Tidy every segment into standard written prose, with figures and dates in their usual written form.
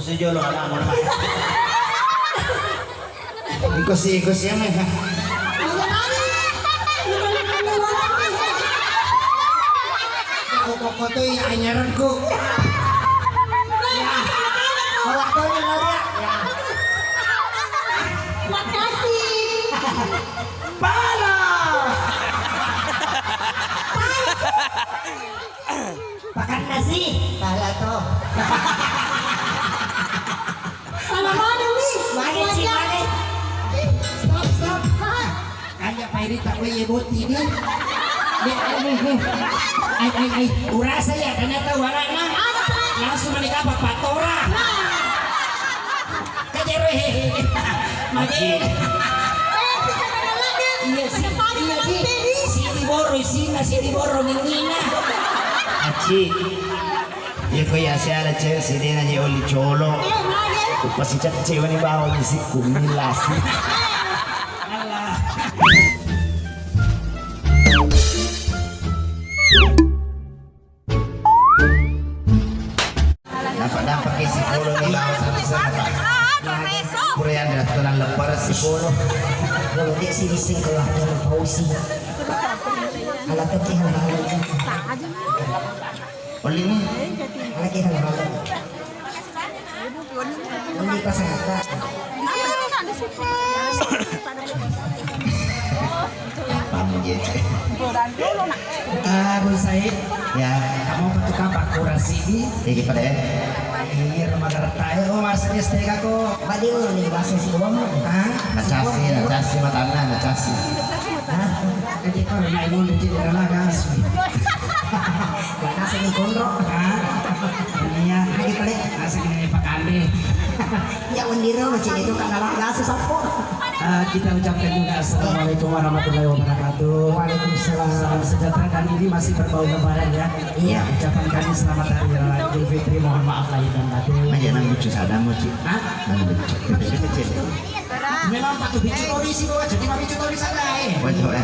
Sejolo anak mo naman. Ikos-ikos yan eh. Ako to yung anyaran ko. Hawak ko yung lari. Makasih. Pala! Pakan nasi. Pala to. Pala mana nih? Bakit si Bakit? Stop. Kanya pairit ako yung ibot ini. Ay, urasa ya, ternyata wala na. Langsung menikah patora. Kajero hehehe. Makin. Iya si Diboro ngingina. Aci. Iya ko ya siya cewek si Dena je oli cholo. Pasti cewek ni bawa ni si kumilas. Dapat ke psikolog ni bawa sama-sama. Korean dah tulang lepar psikolog. Kalau dia sih bising kalau ada pausi. Alat tu hal-hal. Oli ni. Lagi hal-hal. Ini pasang kata. Pamjet. Bun Said, Ya, kamu petukang Pak Kurasi ini. iki pada Ini rumah tayo mas dia stega ko. Badi uli bahasa si Bomo. nacasi matana nacasi. Jadi kalau naik dulu jadi relagas. Karena sini kondro. Iya, lagi kali asik ini Pak Andi. Ya undiro macam itu karena lagas sapo. Kita ucapkan juga assalamualaikum warahmatullahi wabarakatuh. Waalaikumsalam. Salam sejahtera dan ini masih berbau lebaran ya. Iya. Ucapan kami selamat hari raya Idul Fitri. Mohon maaf lahir dan batin. Aja nang lucu sadam mo, Cik. Hah? Nang lucu. Kecil. Memang patut bicu tori sih bawa jadi bicu tori sana Wajo eh.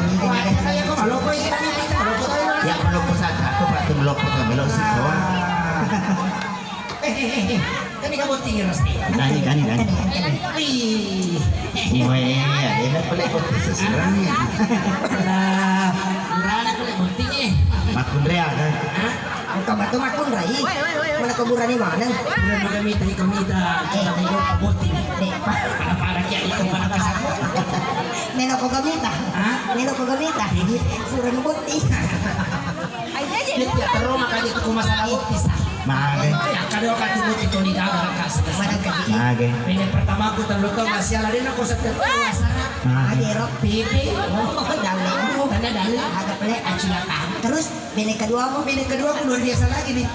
Kaya ko maloko isi kami kita maloko tori. Ya meloko sada ako pati meloko ka melok si kawan. Kami kamu tinggi pasti. Gani. Iwe ya, dia pala ko seserang. Nah, urana ko lang tinggi. Makundrea kan. Ang kabato makun rai. Mana kuburan ni mana? Kuburan magamita ikamita. Kita may ko kabuti. Para kaya ito para kasako. Neno ko gamita. Ha? Neno ko gamita. Suran buti. Ay, jadi ya terus makanya itu masalah bisa. Mage. Kadang katulog ito ni Daga kasi Mage. Pinag pertama ko taluto masya la din ako sa tertuasa. Agero pipi. Oh, dali mo. Dali. Agak pala acilatan. Terus pinag kedua ko luar biasa lagi nih.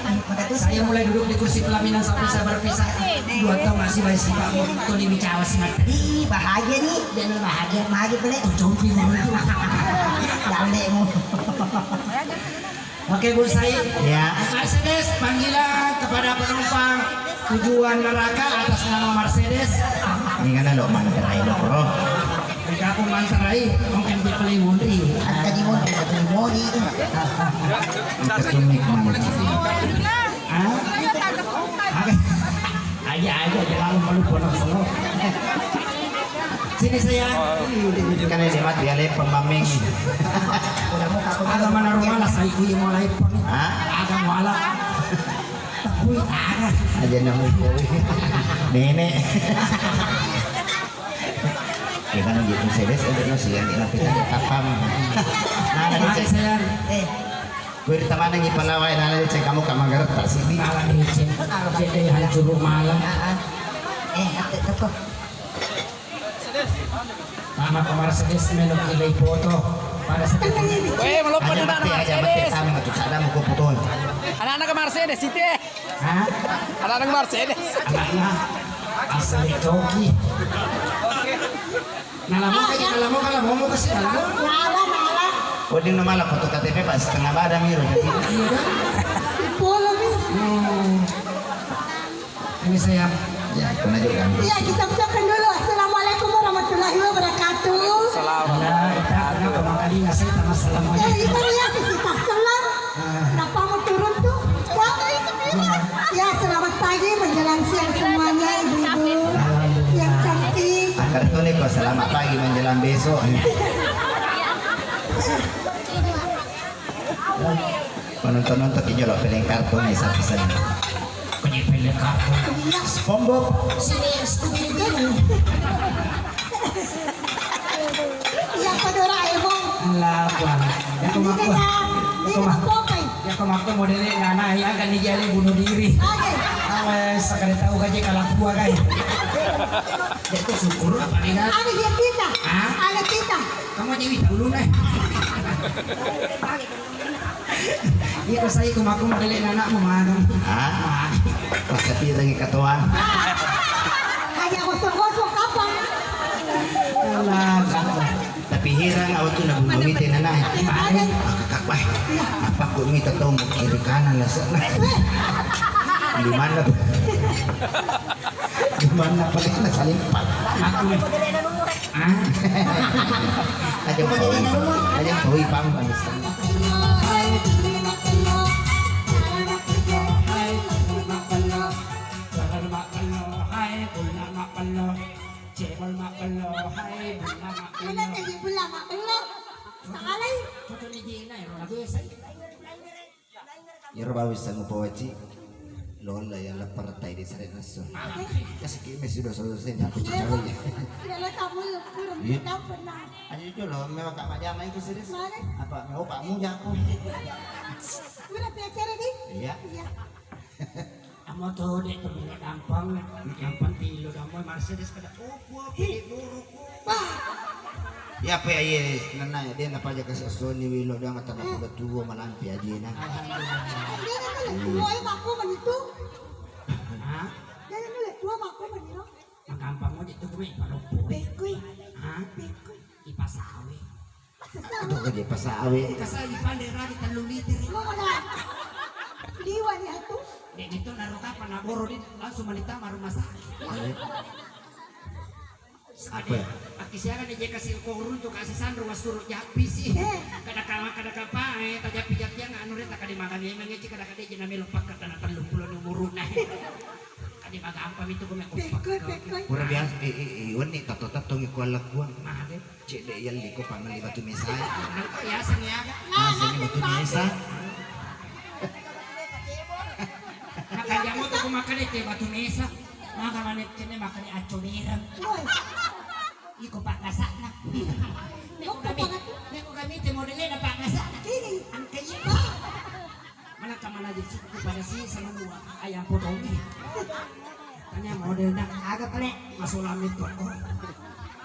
Saya mulai duduk di kursi pelaminan sampai saya berpisah. 2 tahun masih masih Pak mo to ni bicawa si Martri. Bahagia nih. Dan bahagia pala. Jompi mo. Dali mo. Oke Bu Said. Ya. Mercedes panggilan kepada penumpang tujuan neraka atas nama Mercedes. Ini kan lo mana terai lo bro. Jika aku manterai mungkin dibeli mundri. Tadi mundri. Tertumik mana. Aja jangan malu ponok solo. Sini sayang. Kan dia mati ale pemaming. Aga mana rumah lah saya kuy mulai pon. Aga wala. Tapi aga. Aja namu kowe. Nenek. Ya kan gitu sedes ada no siang di lapis tapam. Nah, ada cek sayang. Gue di taman ngi palawai nana cek kamu kamanggar tak sini. Malam ini cek. Jadi hancur malam. Teko. Mama Mercedes menok ilay foto para sa kanya. Weh, melompat Aja na mati ng aja mati Mercedes. tamu tu sada mo ko putol. Anak-anak ke Mercedes, Siti. Ha? Anak-anak ke Mercedes. Anaknya asal Toki. Nalamu mo kasi nalamu. Pwede na malak foto KTP pas setengah badan miro. Ini saya. Ya, kena juga. Iya, kita ucapkan dulu Assalamualaikum warahmatullahi wabarakatuh. Salam. Wala, ita nga pamangkali nga sa ita masalam mo. Ito ya, kita salam. Napa mau turun tuh? Ya, selamat pagi menjelang siang semuanya. ko selamat pagi menjelang besok. Penonton-nonton ini lo pilih kartun di satu sana. Kau pilih kartun. SpongeBob. Sini Scooby-Doo. Yang Doraemon. Alah, Bang. Ya kumaku. Ini Popeye. Ya kumaku modelnya ngana ya kan dijali bunuh diri. Oke. Awas sekali tahu gaji kalah gua kan. Ya itu syukur apa nih kan? Ada dia Tita. Hah? Ada Tita. Kamu jadi dulu nih. Iya saya kumaku modelnya anakmu mana? Ah, pasti lagi ketua. Hanya gosong-gosong kapan? Alah, Tapi hirang awak tu nak bumitin na. Ada. Kakak bah, apa ko mi tahu mo kiri kanan lah sana. Di mana? Di mana pa na saling pat. aku. Ah, Aja koi pam panis. Ada tadi pula makanya. Sakalay. Yero bawis sa mo pawachi. Lola yang lapar tay di sare naso. Kasi kime sudah selesai aku cicaro ya. Kaya kamu belum Iya. tahu pernah. Aja itu loh, memang kak majamai itu serius. Mana? Apa mau pakmu ya aku? Mana acara di? Iya. Iya. kamu tuh deh pemilik gampang tilo kamu Mercedes kada upo pilih buruk. Ya apa ya nana dia napa aja kasih Sony Wilo dia ngata nak udah tua malampi aja na. Dia kan tua aku manitu. Hah? Dia kan tua aku manitu. Ang gampang mo dito kumi palupo. Bekoy. Hah? Bekoy. Ipasawi. Aduh kerja pasawe. Kasawi pandera di 3 liter. Mau mana? Liwan ya tuh. Di dito naruh ka panaboro din langsung malita rumah sakit. Apa ya? Aki siya kan dia kasih korun tuh kasih sandro wasuro japi sih. Kada kapae tajapi japi yang anu reta kadi makan yang ngeci kada kada jena melopak ka kana 30 umuruna. Kadi magampam itu ko Bekoy, bekoy. Pura biasa iwan ni tato-tato ngi kualak kuan. Mahal. Cek dek yang liko pangali batu mesa. Nang biasa niya. Masa ni batu mesa. Nakaya mo to kumakan ite batu mesa. Mga manit kini makan achoniran. Boy. Iko pa kasana. Neko kami te modelnya na pa kasana. Kini. Ang kaya ba? Mana kamana di situ pada si sama dua ayam potong ni. Tanya model dah agak pelek masulam itu.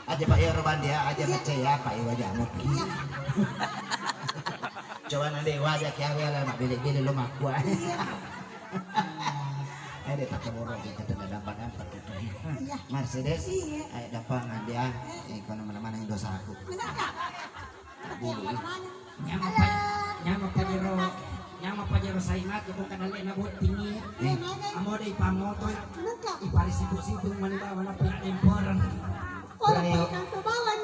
Aja Pak Yorban dia aja percaya Pak Iwaja ngopi. Coba nanti wajah kiawe lah mak beli-beli lo mak gua. Ada tak keborong kita tidak dapat itu. Mercedes, ayo dapat dia. Kalau mana-mana yang dosa aku. Nyama pajero saimat ko kadali na buat tinggi. Amo dai pamotoy. Iparisibu-sibu manibawa na pala temporan.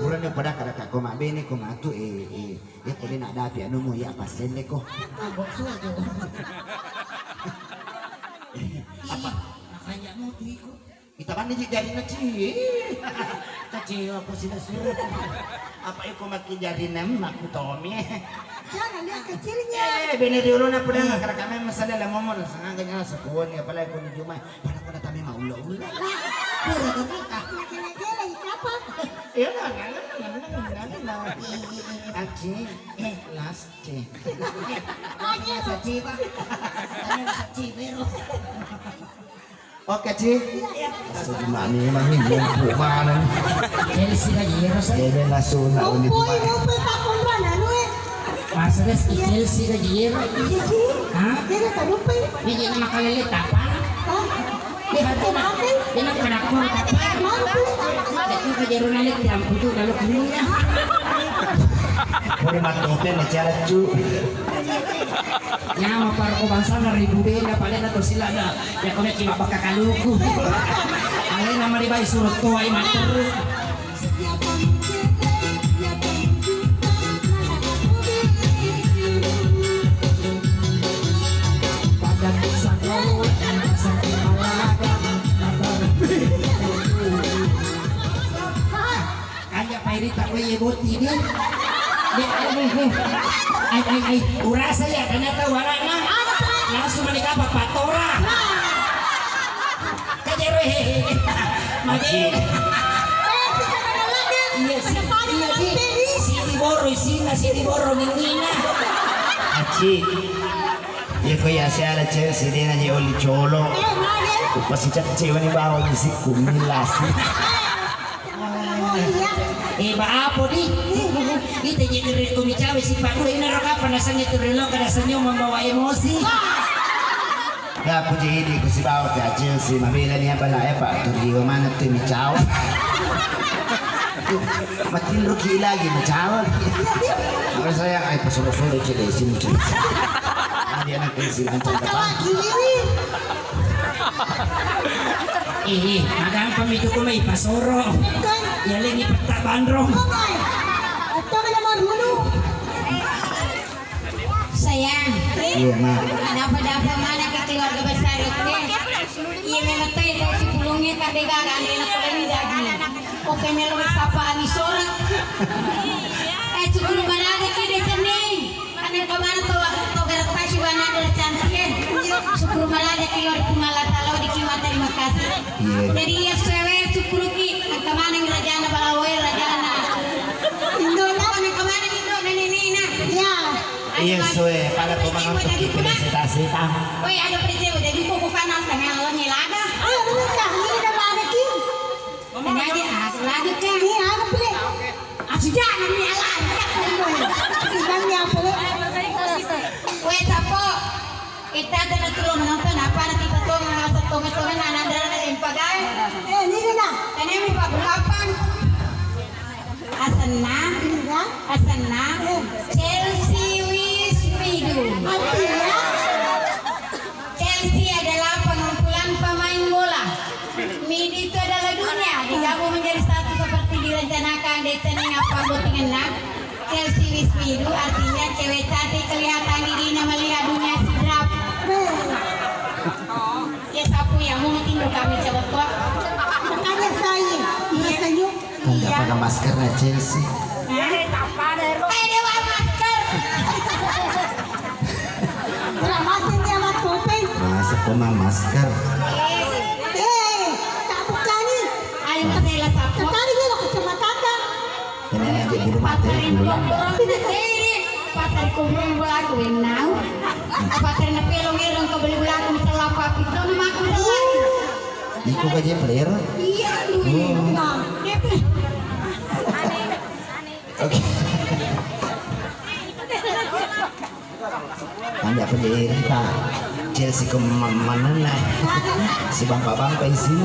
Kurang pada kada ko mabene ko matu ya ko din ada anu mo ya pasende ko. Apa? Nakaya mo tuiko. Kita kan dijari na ci. Kecil aku sila suruh. Apa iko makijari nam aku Tommy. Jangan lihat kecilnya. Bini dulu na pula nga kada kami masalah la momon sa ganyan sa kuwan ya pala ko ni Jumay. Para ko na tami maula-ula. Pura ka kita. Gila-gila siapa? Iya lah, Aci, last C. Kaya sa chiba. Ano sa chibero? Oke Ci. Sudah mami mami belum mana. Chelsea ka jero sa. Debe nasuna ulit Upoy, ma. upoy pa kumra na ano eh. Masalas ki Chelsea ka jero. Ha? Dia tak lupa. Hindi na makalalit apa? Di na panakon apa? Dito ka jero nalit di ang puto nalok niya. Puri matope na cara cu. Nyama para ko bangsa na ribubena pala na to sila na. Ya kami cuma bakakaluku. Alay na maribay surut ko ay mater. Padang sango, sakit malaga, ini tak boleh boti dia. Ay, urasa ya ternyata warna langsung menikah Pak Tora. Kajero hehehe. Aci. Iya si di boro ngina. Aci. Iya ko ya siala Chelsea dia na oli cholo. Pasti cewek ni bawa di si kumilas. Apa di? Kita jadi kumicawe si Pak Dua ini roka panasanya terlalu kada senyum membawa emosi. Ya aku jadi ku si bawa ke Chelsea mabila ni apa lah ya Pak tu mana tu micawa. Makin rugi lagi micawa. Kalau saya ay pasoro-soro cile sini. Dia nak kasi lancar depan. Magang pamito ko may pasoro. Yaling ipatta bandrong. Ito ka naman dulu. Sayang, Iya ma. dapat mana ke keluarga besar itu? Iya memang tuh itu si pulungnya kadega kan enak paling daging. Oke melu sapa ani sorak. Cukup mana ada kide sini. Anak kemana tuh gerak pasti mana ada cantik. Syukur malah ada keluar kumala talau di kimat terima kasih. Jadi ya sewe syukur ki kemana rajana balawe rajana. Indo na. Kemana Indo nenina. Ya. Iya soe pada pemangon felicitasi ta. Woi ada peristiwa jadi kuku panas dengan lawannya laga. Ay, ano ka? Hindi na ba na kin? Dan aja laga kan. Ni ano pala? Sudah nanti alam. Ibang niya pala. Woi tapo. Kita ada tulung nonton apa nanti kita tuh ngasih tome-tome nanda yang pagai. Ni na. Ini mi pak berlapan. Asana. Chelsea Wismidu. Artinya? Chelsea adalah pengumpulan pemain bola. Midi itu adalah dunia, digabung menjadi satu seperti direncanakan di tening apa botingan. Chelsea Wismidu artinya cewek cantik kelihatan dirinya melihat dunia sidrap. Ya sapu yang mau tindu kami coba kok. Makanya saya. Iya sa'yo. Kan nggak pakai masker na Chelsea. Dewa masker. Ramasin niya matupin. Masuk pema masker. Kapukani. Ayo kita sapu. Katari niya ako sa matanda. Ini aja bulu mata Patarin bulan. Patar kumrung bulaku enau. Patar na pelong irong kabeli bulaku telapa pito na maku lagi. Iko gaje player. Iya dulu. Oke. Anda pendiri Pak Chelsea ke mana lah? Si bangpa isi.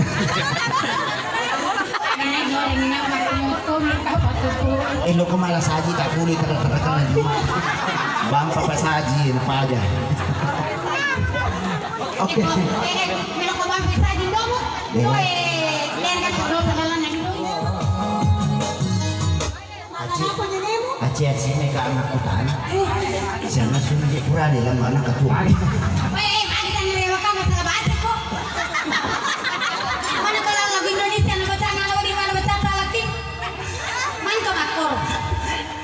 Nenek goreng nak makan motor nak patuku. Lo kok malah saji tak boleh terang-terang lagi. Bangpa pas saji apa aja. Oke. Melo ko ba pesa di dong? Len ka do sa lalan na dong. Apa niya mo? Aceh sini ke anak kutan. Jangan sunyi pura di dalam anak ketua. Weh, ada tanya lewa ka masalah baca ko. Mana kalau lagu Indonesia na baca ngalaw di mana baca laki. Man ko makor.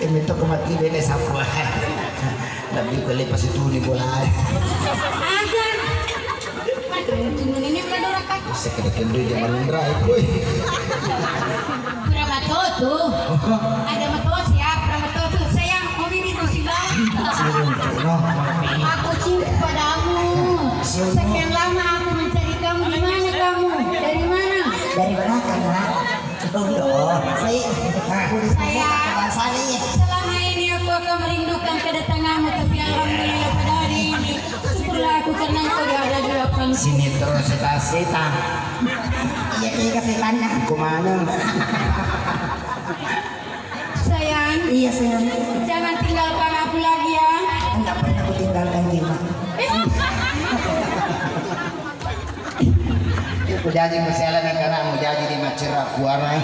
Minta kemati bene sapwa. Lebih kali pas itu ni bola. Ada. Tunggu ini belum rakat. Sekedar duit yang merundra itu. Berapa tuh? Ada motor siap, berapa tuh? Sayang, mau ini tuh sih bang. Aku cinta padamu. Sekian lama aku mencari kamu. Di mana kamu? Dari mana? Dari mana kamu? Oh, saya Selama ini aku akan merindukan kedatanganmu, tapi alhamdulillah pada hari ini syukurlah aku karena engkau ada di hadapan. Sini terus kita. iya kasih tanya. Kemana? Sayang, Iya sayang. jangan tinggalkan aku lagi ya. Enggak pernah aku tinggalkan Dima. Aku jadi misalnya karena mau jadi di Macera Kuara.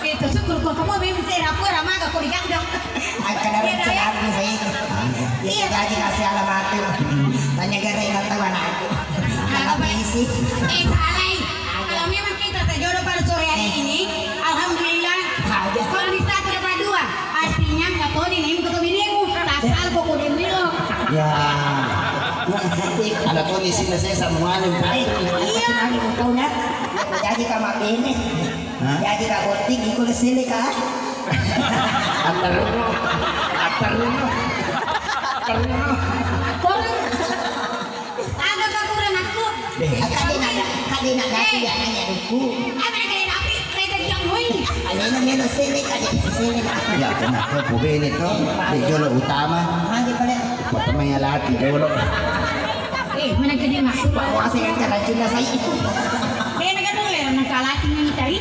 Itu syukur kok kamu memang saya rapor sama gak kau digandang. Akan ada pencerahan saya. Iya jadi kasih alamat. Tanya gara ingat tahu anakku. Anak isi. Saleh. Kalau memang kita terjodoh pada sore hari ini, alhamdulillah Ya. Ada kondisi na saya sa mga alim. Ay, iya. Sinabi mo ikaw na. Jadi ka mabini. Ha? Jadi ka kunting, ikaw na sili ka. Ataruno. Agak kakuran aku. Kadina dati yan ang yaruku. Ay, mana kaya napi? Kaya diyan mo eh. Ano na meron sili ka din. Sili na. Ya, kenapa pubin itu? Di jolo utama. Hindi pala. Patamaya lahat di jolo. Eh, mana kaya din aku? Kasi ang karajun na sa'yo. Kaya nagatulay, nagkalating ng itari.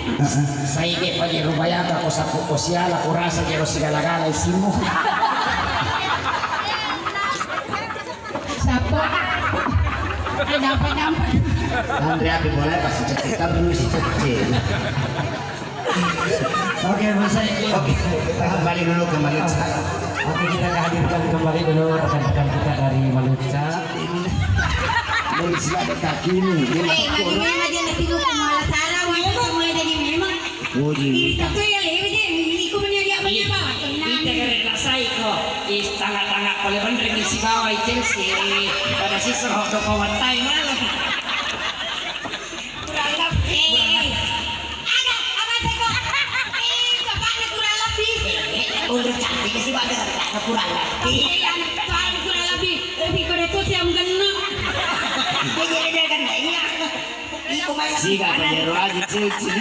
Saya ke pa di rubaya ka ko sa kukusya la kurasa jero segala-gala isimu. Sapo. Ay, dapat. Andre api boleh pas cerita dulu si Cece. Oke, masa ini. Oke, kita kembali dulu ke Malaysia. Oke, kita hadirkan kembali dulu rekan-rekan kita dari Maluca. Malaysia ada kaki ini. Eh, bagaimana dia natigo kung wala sara, wala ko mulai dari memang. Uji. Ito ko yung lewe din, hindi ko manyayak ba niya ba? Kita kerelasai ko is tanga-tanga oleh bener di si bawah Chelsea pada sisa hok ko watai malah. Kurang lebih. Agak, apa teko? Kapag kurang lebih. Udah cantik sih pada kata kurang lagi. Yang soal kurang lebih, lebih ko dito siyang ganda. Dia kan iya. Iko may Siga pa jero aji Cece.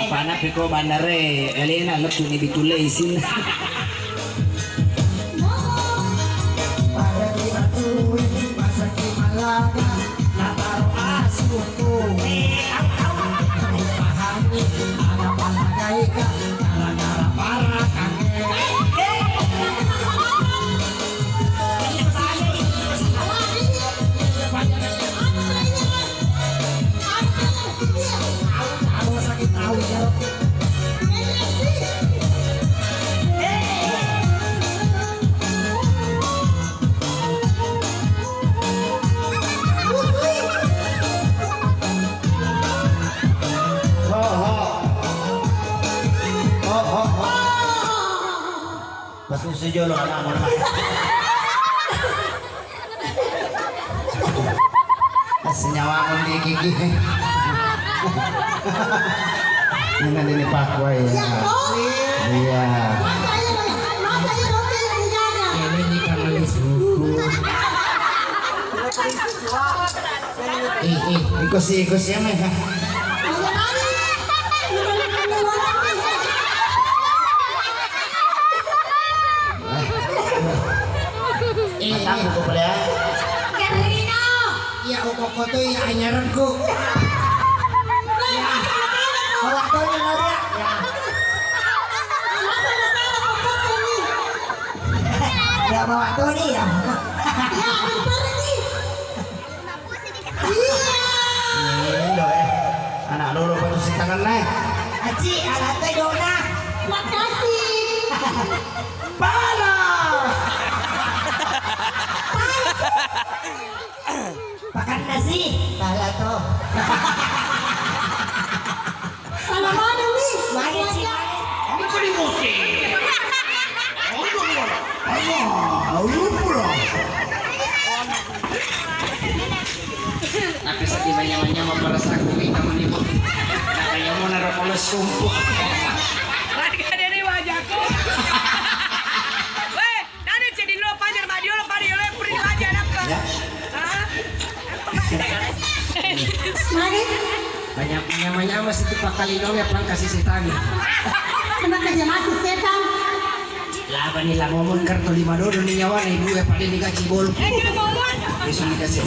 Pana piko bandare Elena letu ni bitule isin. pada diatur masa kimalaga nataro asuku. Pahami ada palagay ka gara-gara para kage. Ako sakit tahu ya. Ho ho. Ho ho ho. Pas si jolo kana mo naman. Senyawa ko di gigi. Ini ini Pak Wai ya. Iya. Masa ini roti yang dijaga. Ini ni karena suku. Ikut sih men. Matang buku pala ya. Carlino! Ya uko ko to ya anyaran ko. Bawa to ni lo dia. Ya bawa to ni ya. Indo anak lolo batu si tangan naik. Aci alatay dona. Makasih. Pala. Pakan nasi. Pala to. Alam-alam nih. Mari ci. Tapi sa di banyak-banyak memperasa ko kita manibo. Kaya mo na ko sumpo. Harga dari wajahku. Weh, nanti jadi lo panjang radio lo puri wajah apa? Hah? Mari. Banyak nyama-nyama situ pakalino ya pang kasih setan. Kenapa dia masih setan? Laban nila ngomong kartu 5 dodo ni nyawa na ibu ya pada dikaci bol. Kita ngomong. Besok dikasih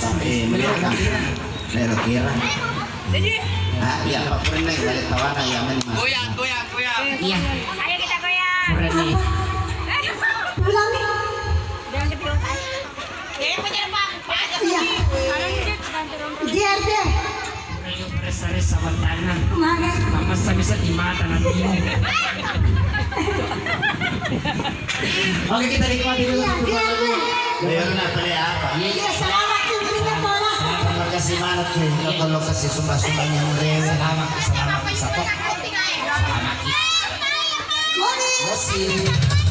Melo kira. Jadi, Ah iya Pak Purna balik tawana ya men mas. Iya. ayo kita goyang. Berani. Pulang. Jangan ketilang kan. Penjara Pak. Iya. Biar deh. Ayo beres-beres sama tangan. Mari. Mama sa bisa di mata nanti. Oke kita nikmati dulu. Ayo na pala apa? Ya, selamat tinggal Mola. Terima kasih banget cuy. Kalau kasih sumbang-sumbangnya murewe. Selamat selamat. Morning. Musik.